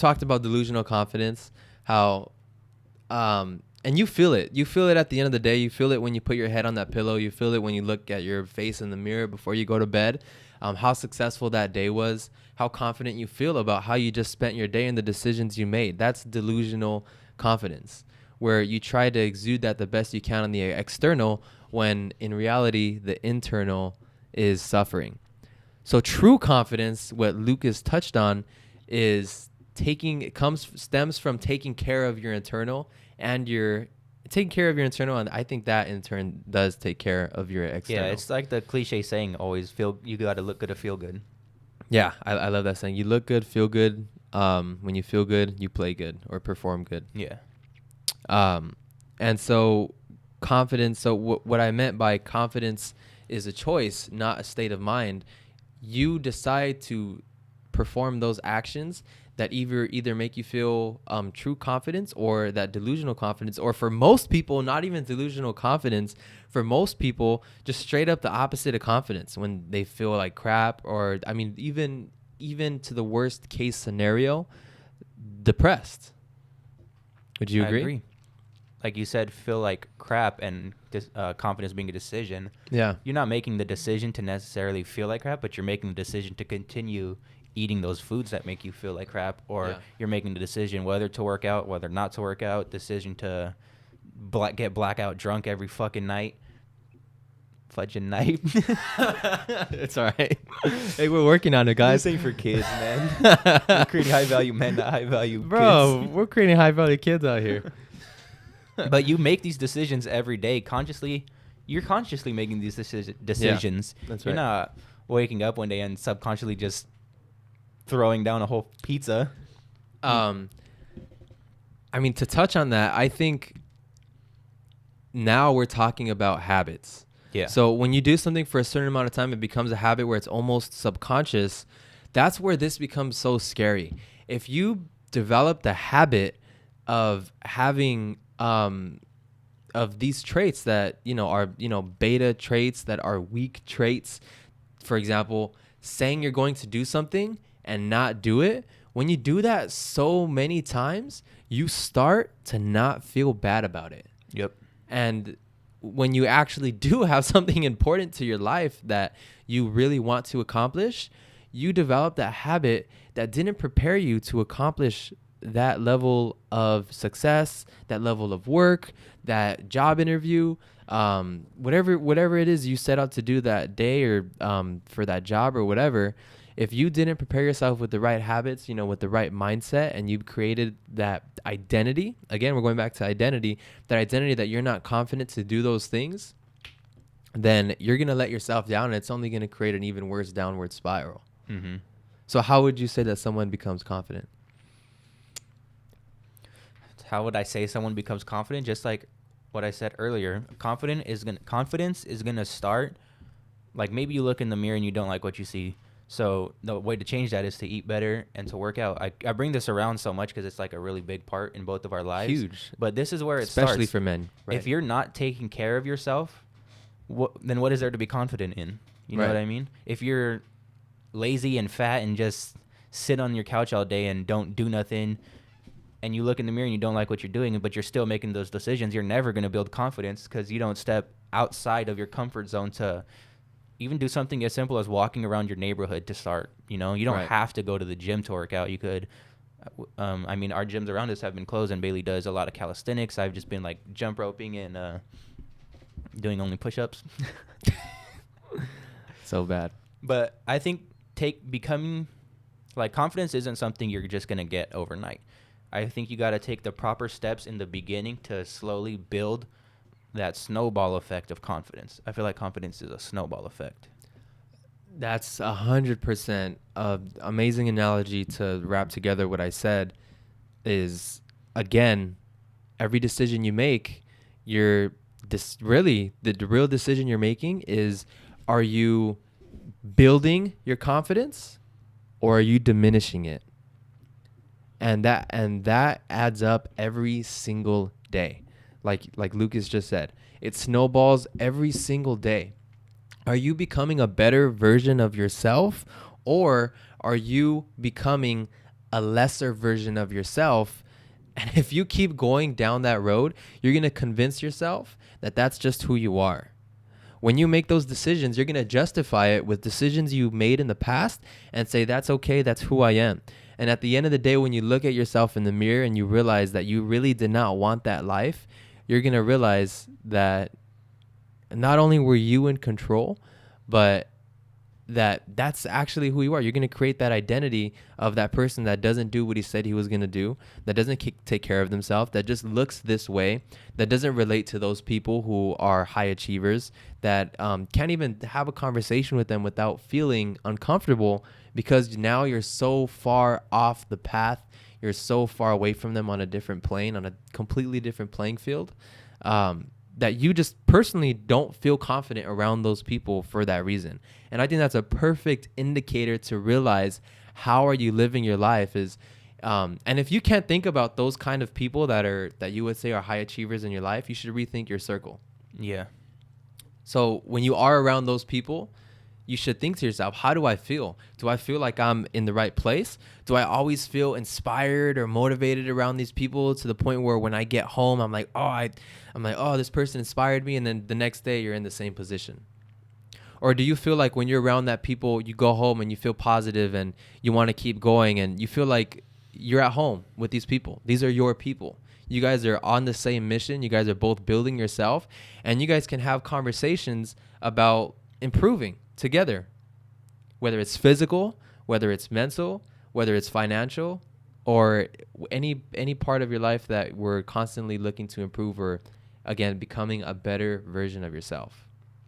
talked about delusional confidence, how and you feel it. You feel it at the end of the day. You feel it when you put your head on that pillow. You feel it when you look at your face in the mirror before you go to bed. How successful that day was, how confident you feel about how you just spent your day and the decisions you made. That's delusional confidence, where you try to exude that the best you can on the external when in reality the internal is suffering. So true confidence, what Lucas touched on, is stems from taking care of your internal and and I think that in turn does take care of your external. Yeah, it's like the cliche saying, always you gotta look good to feel good. Yeah, I love that saying. You look good, feel good. When you feel good, you play good or perform good. Yeah. And so confidence. So what I meant by confidence is a choice, not a state of mind. You decide to perform those actions that either make you feel true confidence or that delusional confidence, or for most people, not even delusional confidence. For most people, just straight up the opposite of confidence when they feel like crap, or I mean, even to the worst case scenario, depressed. Would you agree? I agree. Like you said, feel like crap, and confidence being a decision. Yeah. You're not making the decision to necessarily feel like crap, but you're making the decision to continue eating those foods that make you feel like crap, or you're making the decision whether to work out, whether not to work out, decision to get blackout drunk every fucking night. Fudging night. It's all right. Hey, we're working on it, guys. This ain't for kids, man. We're creating high-value men, not high-value Bro, kids. we're creating high-value kids out here. But you make these decisions every day consciously. You're consciously making these decisions. Yeah, that's right. You're not waking up one day and subconsciously just throwing down a whole pizza. I mean, to touch on that, I think now we're talking about habits. Yeah. So when you do something for a certain amount of time, it becomes a habit where it's almost subconscious. That's where this becomes so scary. If you develop the habit of having of these traits that are beta traits, that are weak traits, for example, saying you're going to do something and not do it, when you do that so many times, you start to not feel bad about it. Yep. And when you actually do have something important to your life that you really want to accomplish, you develop that habit that didn't prepare you to accomplish that level of success, that level of work, that job interview, whatever it is you set out to do that day, or for that job or whatever. If you didn't prepare yourself with the right habits, with the right mindset, and you've created that identity, again, we're going back to identity, that identity that you're not confident to do those things, then you're going to let yourself down, and it's only going to create an even worse downward spiral. Mm-hmm. So how would you say that someone becomes confident? How would I say someone becomes confident? Just like what I said earlier, confidence is gonna start. Like, maybe you look in the mirror and you don't like what you see. So the way to change that is to eat better and to work out. I bring this around so much because it's like a really big part in both of our lives. Huge. But this is where it starts. Especially for men. Right. If you're not taking care of yourself, then what is there to be confident in? You know Right. what I mean? If you're lazy and fat and just sit on your couch all day and don't do nothing, and you look in the mirror and you don't like what you're doing, but you're still making those decisions, you're never going to build confidence because you don't step outside of your comfort zone to even do something as simple as walking around your neighborhood to start. You don't Right. have to go to the gym to work out. You could, I mean, our gyms around us have been closed, and Bailey does a lot of calisthenics. I've just been like jump roping and doing only push-ups. So bad. But I think becoming, like, confidence isn't something you're just going to get overnight. I think you got to take the proper steps in the beginning to slowly build that snowball effect of confidence. I feel like confidence is a snowball effect. That's 100% amazing analogy to wrap together what I said. Is, again, every decision you make, the real decision you're making is, are you building your confidence or are you diminishing it? And that adds up every single day. Like Lucas just said, it snowballs every single day. Are you becoming a better version of yourself, or are you becoming a lesser version of yourself. And if you keep going down that road, you're going to convince yourself that that's just who you are. When you make those decisions, you're going to justify it with decisions you made in the past and say, that's okay, that's who I am. And at the end of the day, when you look at yourself in the mirror and you realize that you really did not want that life, you're going to realize that not only were you in control, but that's actually who you are. You're going to create that identity of that person that doesn't do what he said he was going to do, that doesn't take care of themselves, that just looks this way, that doesn't relate to those people who are high achievers, that can't even have a conversation with them without feeling uncomfortable, because now you're so far off the path. You're so far away from them on a different plane, on a completely different playing field, that you just personally don't feel confident around those people for that reason. And I think that's a perfect indicator to realize how are you living your life is, and if you can't think about those kind of people that you would say are high achievers in your life, you should rethink your circle. Yeah. So when you are around those people, you should think to yourself, how do I feel? Do I feel like I'm in the right place? Do I always feel inspired or motivated around these people to the point where when I get home, I'm like, oh, this person inspired me. And then the next day you're in the same position. Or do you feel like when you're around that people, you go home and you feel positive and you want to keep going and you feel like you're at home with these people? These are your people. You guys are on the same mission. You guys are both building yourself, and you guys can have conversations about improving together, whether it's physical, whether it's mental, whether it's financial, or any part of your life that we're constantly looking to improve, or again, becoming a better version of yourself.